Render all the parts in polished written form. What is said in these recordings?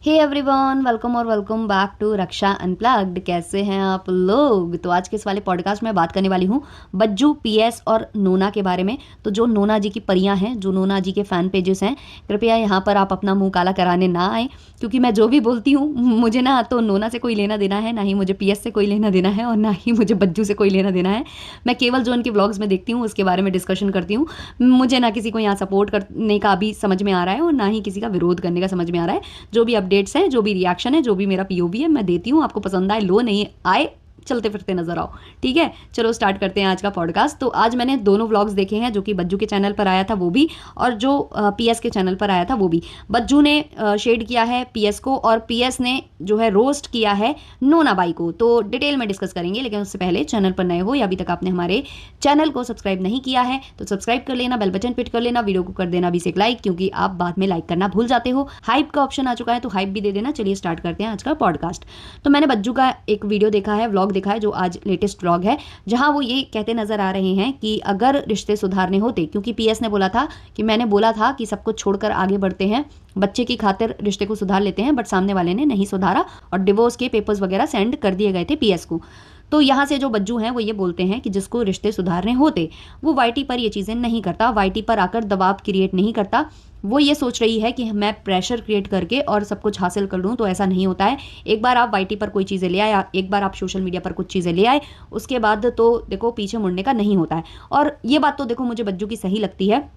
हे everyone, welcome और welcome back to Raksha unplugged. कैसे हैं आप लोग? तो आज के इस वाले पॉडकास्ट में बात करने वाली हूँ बज्जू, पीएस और नोना के बारे में। तो जो नोना जी की परियां हैं, जो नोना जी के फ़ैन पेजेस हैं, कृपया यहाँ पर आप अपना मुंह काला कराने ना आए, क्योंकि मैं जो भी बोलती हूँ मुझे ना तो नोना से कोई लेना देना है, ना ही मुझे पीएस से कोई लेना देना है और ना ही मुझे बज्जू से कोई लेना देना है। मैं केवल जो उनके व्लॉग्स में देखती हूँ उसके बारे में डिस्कशन करती हूँ। मुझे ना किसी को यहाँ सपोर्ट करने का अभी समझ में आ रहा है और ना ही किसी का विरोध करने का समझ में आ रहा है। जो भी अपडेट्स हैं, जो भी रिएक्शन है, जो भी मेरा पीओवी है, मैं देती हूँ। आपको पसंद आए लो, नहीं आए चलते फिरते नजर आओ। ठीक है, चलो स्टार्ट करते हैं आज का पॉडकास्ट। तो आज मैंने दोनों व्लॉग्स देखे हैं, जो कि बज्जू के चैनल पर आया था वो भी, और जो पीएस के चैनल पर आया था वो भी। बज्जू ने शेड किया है पीएस को और पीएस ने जो है रोस्ट किया है नोना बाई को। तो डिटेल में डिस्कस करेंगे, लेकिन उससे पहले चैनल पर नए हो या अभी तक आपने हमारे चैनल को सब्सक्राइब नहीं किया है तो सब्सक्राइब कर लेना, बेल बटन पिट कर लेना, वीडियो को कर देना 20 लाइक, क्योंकि आप बाद में लाइक करना भूल जाते हो। हाइप का ऑप्शन आ चुका है तो हाइप भी दे देना। चलिए स्टार्ट करते हैं आज का पॉडकास्ट। तो मैंने बज्जू का एक वीडियो देखा है, व्लॉग देखा है, जो आज लेटेस्ट व्लॉग है, जहां वो ये कहते नजर आ रहे हैं कि अगर रिश्ते सुधारने होते, क्योंकि पीएस ने बोला था कि मैंने बोला था कि सब कुछ छोड़कर आगे बढ़ते हैं, बच्चे की खातिर रिश्ते को सुधार लेते हैं, बट सामने वाले ने नहीं सुधारा और डिवोर्स के पेपर्स वगैरह सेंड कर दिए गए थे पीएस को। तो यहाँ से जो बज्जू हैं वो ये बोलते हैं कि जिसको रिश्ते सुधारने होते वो वाईटी पर ये चीज़ें नहीं करता, वाईटी पर आकर दबाव क्रिएट नहीं करता। वो ये सोच रही है कि मैं प्रेशर क्रिएट करके और सब कुछ हासिल कर लूँ, तो ऐसा नहीं होता है। एक बार आप वाईटी पर कोई चीज़ें ले आए, एक बार आप सोशल मीडिया पर कुछ चीज़ें ले आए, उसके बाद तो देखो पीछे मुड़ने का नहीं होता है। और ये बात तो देखो मुझे बज्जू की सही लगती है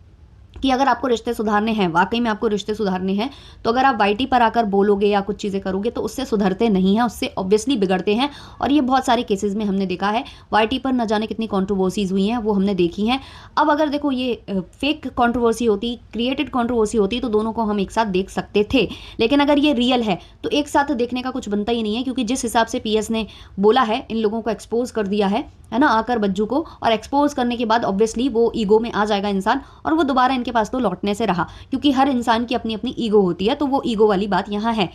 कि अगर आपको रिश्ते सुधारने हैं, वाकई में आपको रिश्ते सुधारने हैं, तो अगर आप वाईटी पर आकर बोलोगे या कुछ चीज़ें करोगे तो उससे सुधरते नहीं हैं, उससे ऑब्वियसली बिगड़ते हैं। और ये बहुत सारे केसेस में हमने देखा है। वाईटी पर न जाने कितनी कंट्रोवर्सीज हुई हैं, वो हमने देखी हैं। अब अगर देखो ये फेक कंट्रोवर्सी होती, क्रिएटेड कंट्रोवर्सी होती, तो दोनों को हम एक साथ देख सकते थे। लेकिन अगर ये रियल है तो एक साथ देखने का कुछ बनता ही नहीं है, क्योंकि जिस हिसाब से पीएस ने बोला है, इन लोगों को एक्सपोज कर दिया है ना, आकर बज्जू को, और एक्सपोज करने के बाद ऑब्वियसली वो ईगो में आ जाएगा इंसान, और वो दोबारा इनके पास तो लौटने से रहा, क्योंकि हर इंसान की अपनी अपनी ईगो होती है। तो वो ईगो वाली बात यहाँ है।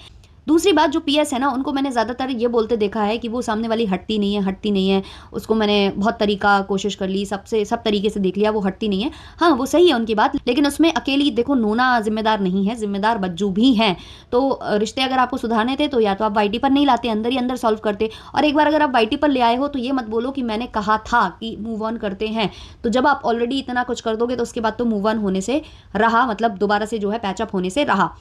दूसरी बात, जो पीएस है ना, उनको मैंने ज़्यादातर ये बोलते देखा है कि वो सामने वाली हटती नहीं है, उसको मैंने बहुत तरीका कोशिश कर ली, सब तरीके से देख लिया, वो हटती नहीं है। हाँ, वो सही है उनकी बात, लेकिन उसमें अकेली देखो नोना जिम्मेदार नहीं है, जिम्मेदार बज्जू भी हैं। तो रिश्ते अगर आपको सुधारने थे तो या तो आप वाईटी पर नहीं लाते, अंदर ही अंदर सॉल्व करते। और एक बार अगर आप वाईटी पर ले आए हो तो ये मत बोलो कि मैंने कहा था कि मूव ऑन करते हैं। तो जब आप ऑलरेडी इतना कुछ कर दोगे तो उसके बाद तो मूव ऑन होने से रहा, मतलब दोबारा से जो है पैचअप होने से रहा।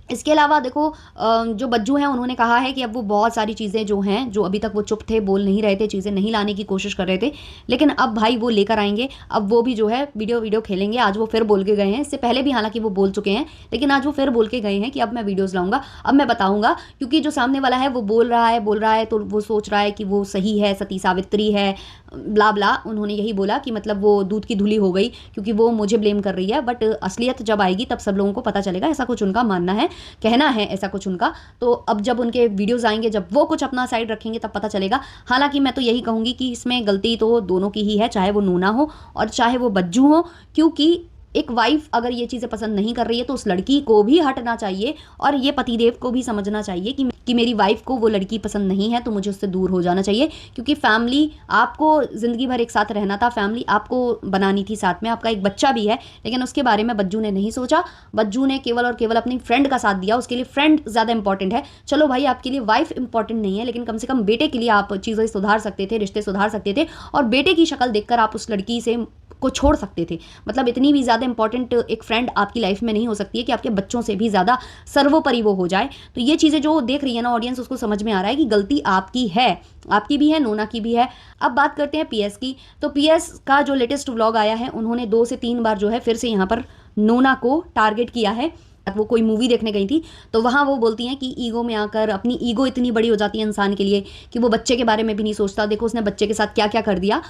इसके अलावा देखो जो बज्जू हैं उन्होंने कहा है कि अब वो बहुत सारी चीज़ें जो हैं, जो अभी तक वो चुप थे, बोल नहीं रहे थे, चीज़ें नहीं लाने की कोशिश कर रहे थे, लेकिन अब भाई वो लेकर आएंगे। अब वो भी जो है वीडियो खेलेंगे। आज वो फिर बोल के गए हैं, इससे पहले भी हालांकि वो बोल चुके हैं, लेकिन आज वो फिर बोल के गए हैं कि अब मैं वीडियोज़ लाऊंगा, अब मैं बताऊंगा। क्योंकि जो सामने वाला है वो बोल रहा है तो वो सोच रहा है कि वो सही है, सती सावित्री है, ब्ला ब्ला। उन्होंने यही बोला कि मतलब वो दूध की धुली हो गई क्योंकि वो मुझे ब्लेम कर रही है, बट असलियत जब आएगी तब सब लोगों को पता चलेगा। ऐसा कुछ उनका मानना है, कहना है ऐसा कुछ उनका। तो अब जब उनके वीडियोस आएंगे, जब वो कुछ अपना साइड रखेंगे, तब पता चलेगा। हालांकि मैं तो यही कहूँगी कि इसमें गलती तो दोनों की ही है, चाहे वो नोना हो और चाहे वो बज्जू हो। क्योंकि एक वाइफ अगर ये चीज़ें पसंद नहीं कर रही है तो उस लड़की को भी हटना चाहिए, और ये पतिदेव को भी समझना चाहिए कि मेरी वाइफ को वो लड़की पसंद नहीं है, तो मुझे उससे दूर हो जाना चाहिए। क्योंकि फैमिली आपको ज़िंदगी भर एक साथ रहना था, फैमिली आपको बनानी थी, साथ में आपका एक बच्चा भी है, लेकिन उसके बारे में बज्जू ने नहीं सोचा। बज्जू ने केवल और केवल अपनी फ्रेंड का साथ दिया, उसके लिए फ्रेंड ज़्यादा इंपॉर्टेंट है। चलो भाई, आपके लिए वाइफ इंपॉर्टेंट नहीं है, लेकिन कम से कम बेटे के लिए आप चीज़ें सुधार सकते थे, रिश्ते सुधार सकते थे, और बेटे की शक्ल देखकर आप उस लड़की से को छोड़ सकते थे। मतलब इतनी भी ज़्यादा इंपॉर्टेंट एक फ्रेंड आपकी लाइफ में नहीं हो सकती है कि आपके बच्चों से भी ज़्यादा सर्वोपरि वो हो जाए। तो ये चीज़ें जो देख रही है ना ऑडियंस, उसको समझ में आ रहा है कि गलती आपकी है, आपकी भी है, नोना की भी है। अब बात करते हैं पीएस की। तो पीएस का जो लेटेस्ट व्लॉग आया है, उन्होंने 2 से 3 बार जो है फिर से यहाँ पर नोना को टारगेट किया है। वो कोई मूवी देखने गई थी तो वहाँ वो बोलती हैं कि ईगो में आकर, अपनी ईगो इतनी बड़ी हो जाती है इंसान के लिए कि वो बच्चे के बारे में भी नहीं सोचता। देखो उसने बच्चे के साथ क्या क्या कर दिया।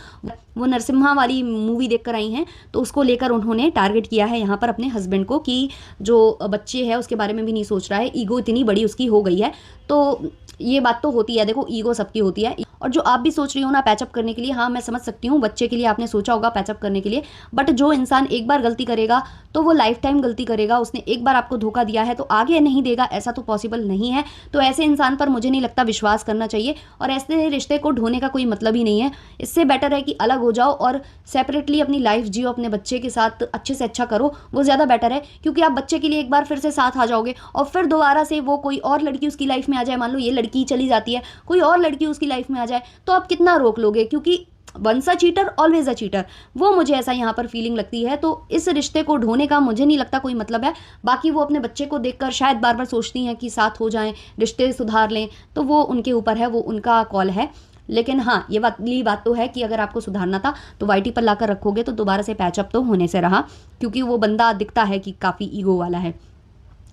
वो नरसिम्हा वाली मूवी देख कर आई हैं, तो उसको लेकर उन्होंने टारगेट किया है यहाँ पर अपने हस्बैंड को कि जो बच्चे है उसके बारे में भी नहीं सोच रहा है, ईगो इतनी बड़ी उसकी हो गई है। तो ये बात तो होती है, देखो ईगो सबकी होती है, और जो आप भी सोच रही हो ना पैचअप करने के लिए, हाँ मैं समझ सकती हूँ, बच्चे के लिए आपने सोचा होगा पैचअप करने के लिए, बट जो इंसान एक बार गलती करेगा तो वो लाइफ टाइम गलती करेगा। उसने एक बार आपको धोखा दिया है तो आगे नहीं देगा, ऐसा तो पॉसिबल नहीं है। तो ऐसे इंसान पर मुझे नहीं लगता विश्वास करना चाहिए, और ऐसे रिश्ते को ढोने का कोई मतलब ही नहीं है। इससे बेटर है कि अलग हो जाओ और सेपरेटली अपनी लाइफ जियो, अपने बच्चे के साथ अच्छे से अच्छा करो, वो ज़्यादा बेटर है। क्योंकि आप बच्चे के लिए एक बार फिर से साथ आ जाओगे और फिर दोबारा से वो कोई और लड़की उसकी लाइफ में आ जाए, मान लो ये लड़की चली जाती है, कोई और लड़की उसकी लाइफ में आ जाए, तो आप कितना रोक लोगे? क्योंकि once a cheater always a cheater, वो मुझे ऐसा यहाँ पर फीलिंग लगती है। तो इस रिश्ते को ढोने का मुझे नहीं लगता कोई मतलब है। बाकी वो अपने बच्चे को देखकर शायद बार बार सोचती हैं कि साथ हो जाएं, रिश्ते सुधार लें, तो वो उनके ऊपर है, वो उनका कॉल है। लेकिन हाँ, ये बात तो है कि अगर आपको सुधारना था तो वाईटी पर लाकर रखोगे तो दोबारा से पैचअप तो होने से रहा, क्योंकि वो बंदा दिखता है कि काफ़ी ईगो वाला है।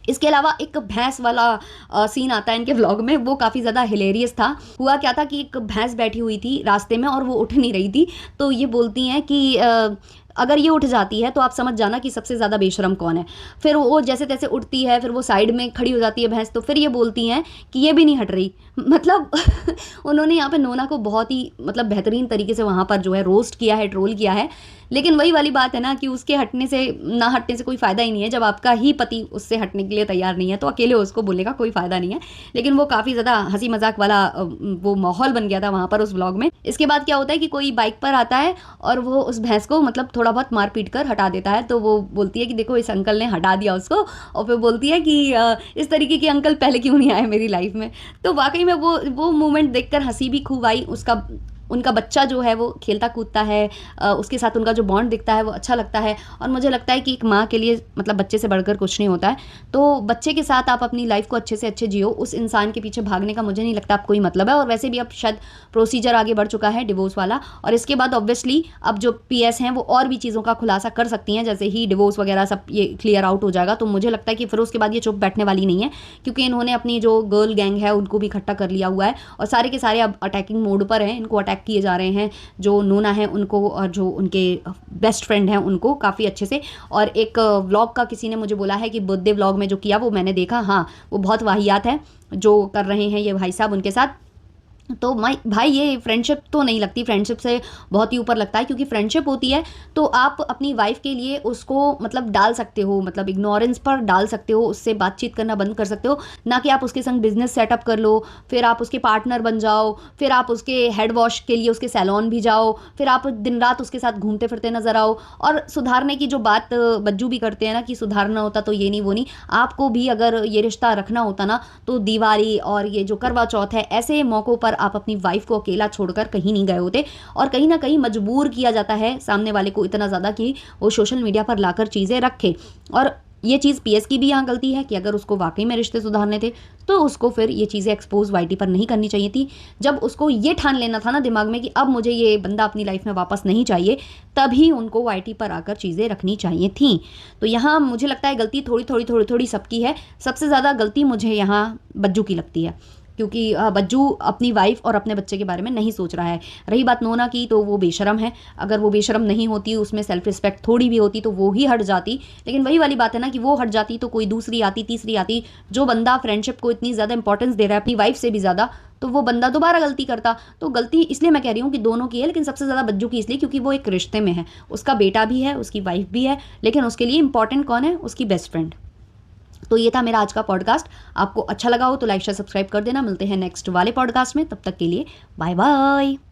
इसके अलावा एक भैंस वाला सीन आता है इनके व्लॉग में, वो काफ़ी ज़्यादा हिलेरियस था। हुआ क्या था कि एक भैंस बैठी हुई थी रास्ते में और वो उठ नहीं रही थी, तो ये बोलती हैं कि अगर ये उठ जाती है तो आप समझ जाना कि सबसे ज़्यादा बेशरम कौन है। फिर वो जैसे तैसे उठती है, फिर वो साइड में खड़ी हो जाती है भैंस, तो फिर ये बोलती हैं कि ये भी नहीं हट रही। मतलब उन्होंने यहाँ पे नोना को बहुत ही मतलब बेहतरीन तरीके से वहाँ पर जो है रोस्ट किया है, ट्रोल किया है। लेकिन वही वाली बात है ना कि उसके हटने से ना हटने से कोई फ़ायदा ही नहीं है। जब आपका ही पति उससे हटने के लिए तैयार नहीं है तो अकेले उसको बोलने का कोई फ़ायदा नहीं है। लेकिन वो काफ़ी ज़्यादा हंसी मजाक वाला वो माहौल बन गया था वहाँ पर उस व्लॉग में। इसके बाद क्या होता है कि कोई बाइक पर आता है और वो उस भैंस को मतलब थोड़ा बहुत मार पीट कर हटा देता है। तो वो बोलती है कि देखो इस अंकल ने हटा दिया उसको, और फिर बोलती है कि इस तरीके के अंकल पहले क्यों नहीं आए मेरी लाइफ में। तो वाकई में वो मोमेंट देखकर हंसी भी खूब आई। उनका बच्चा जो है वो खेलता कूदता है, उसके साथ उनका जो बॉन्ड दिखता है वो अच्छा लगता है। और मुझे लगता है कि एक माँ के लिए मतलब बच्चे से बढ़कर कुछ नहीं होता है। तो बच्चे के साथ आप अपनी लाइफ को अच्छे से अच्छे जियो, उस इंसान के पीछे भागने का मुझे नहीं लगता आप कोई मतलब है। और वैसे भी अब शायद प्रोसीजर आगे बढ़ चुका है डिवोर्स वाला, और इसके बाद ऑब्वियसली अब जो पीएस हैं वो और भी चीज़ों का खुलासा कर सकती हैं, जैसे ही डिवोर्स वगैरह सब ये क्लियर आउट हो जाएगा। तो मुझे लगता है कि फिर उसके बाद ये चुप बैठने वाली नहीं है, क्योंकि इन्होंने अपनी जो गर्ल गैंग है उनको भी इकट्ठा कर लिया हुआ है, और सारे के सारे अब अटैकिंग मोड पर हैं, इनको अटैक किए जा रहे हैं। जो नोना है उनको और जो उनके बेस्ट फ्रेंड हैं उनको काफ़ी अच्छे से। और एक व्लॉग का किसी ने मुझे बोला है कि बर्थडे व्लॉग में जो किया वो मैंने देखा, हाँ वो बहुत वाहियात है जो कर रहे हैं ये भाई साहब उनके साथ। तो भाई ये फ्रेंडशिप तो नहीं लगती, फ्रेंडशिप से बहुत ही ऊपर लगता है। क्योंकि फ्रेंडशिप होती है तो आप अपनी वाइफ के लिए उसको मतलब डाल सकते हो, मतलब इग्नोरेंस पर डाल सकते हो, उससे बातचीत करना बंद कर सकते हो, ना कि आप उसके संग बिजनेस सेटअप कर लो, फिर आप उसके पार्टनर बन जाओ, फिर आप उसके हेड वॉश के लिए उसके सैलून भी जाओ, फिर आप दिन रात उसके साथ घूमते फिरते नजर आओ। और सुधारने की जो बात बज्जू भी करते हैं ना कि सुधारना होता तो ये नहीं वो नहीं, आपको भी अगर ये रिश्ता रखना होता ना तो दिवाली और ये जो करवा चौथ है ऐसे मौक़ों पर आप अपनी वाइफ को अकेला छोड़कर कहीं नहीं गए होते। और कहीं ना कहीं मजबूर किया जाता है सामने वाले को इतना ज़्यादा कि वो सोशल मीडिया पर लाकर चीज़ें रखे। और ये चीज़ पीएस की भी यहाँ गलती है कि अगर उसको वाकई में रिश्ते सुधारने थे तो उसको फिर ये चीज़ें एक्सपोज वाईटी पर नहीं करनी चाहिए थी। जब उसको ये ठान लेना था ना दिमाग में कि अब मुझे ये बंदा अपनी लाइफ में वापस नहीं चाहिए, तभी उनको वाईटी पर आकर चीज़ें रखनी चाहिए थी। तो यहाँ मुझे लगता है गलती थोड़ी सबकी है। सबसे ज़्यादा गलती मुझे यहाँ बज्जू की लगती है, क्योंकि बज्जू अपनी वाइफ और अपने बच्चे के बारे में नहीं सोच रहा है। रही बात नोना की, तो वो बेशरम है। अगर वो बेशरम नहीं होती, उसमें सेल्फ रिस्पेक्ट थोड़ी भी होती तो वो ही हट जाती। लेकिन वही वाली बात है ना कि वो हट जाती तो कोई दूसरी आती, तीसरी आती। जो बंदा फ्रेंडशिप को इतनी ज़्यादा इंपॉर्टेंस दे रहा है अपनी वाइफ से भी ज़्यादा, तो वो बंदा दोबारा गलती करता। तो गलती इसलिए मैं कह रही हूँ कि दोनों की है, लेकिन सबसे ज़्यादा बज्जू की इसलिए क्योंकि वो एक रिश्ते में है, उसका बेटा भी है, उसकी वाइफ भी है, लेकिन उसके लिए इंपॉर्टेंट कौन है? उसकी बेस्ट फ्रेंड। तो ये था मेरा आज का पॉडकास्ट। आपको अच्छा लगा हो तो लाइक शेयर सब्सक्राइब कर देना। मिलते हैं नेक्स्ट वाले पॉडकास्ट में, तब तक के लिए बाय बाय।